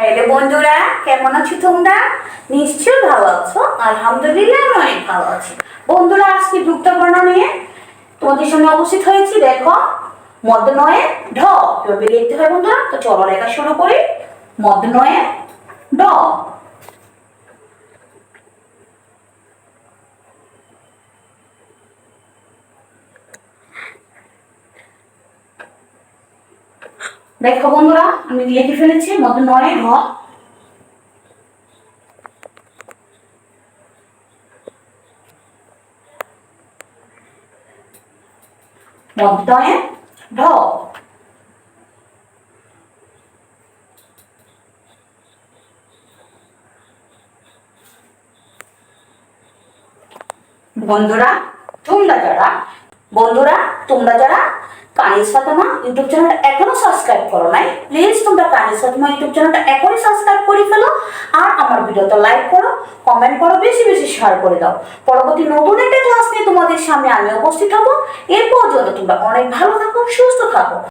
Hello বন্ধুরা, কেমন আছো তোমরা? নিশ্চয়ই ভালো আছো। আলহামদুলিল্লাহ আমি অনেক ভালো আছি। বন্ধুরা, আজকে যুক্ত বর্ণ নিয়ে তোমাদের সামনে উপস্থিত হয়েছি। দেখো, মধ্য নয়ে ঢ কিভাবে লিখতে হয় বন্ধুরা। তো চলো লেখা শুরু করি। মধ্য নয়ে ঢ। দেখো বন্ধুরা, আমি লিখে ফেলেছি মধ্য নয়ে ঢ। মধ্যয়ে ঢ। বন্ধুরা বন্ধুরা তোমরা যারা কানিজ ফাতেমা ইউটিউব চ্যানেলটা এখনো সাবস্ক্রাইব করো নাই, প্লিজ তোমরা কানিজ ফাতেমা ইউটিউব চ্যানেলটা এখনই সাবস্ক্রাইব করে ফেলো। আর আমার ভিডিওটা লাইক করো, কমেন্ট করো, বেশি বেশি শেয়ার করে দাও। পরবর্তী নতুন একটা ক্লাস নিয়ে তোমাদের সামনে আমি উপস্থিত হবো। এর পর্যন্ত তোমরা অনেক ভালো থাকো, সুস্থ থাকো।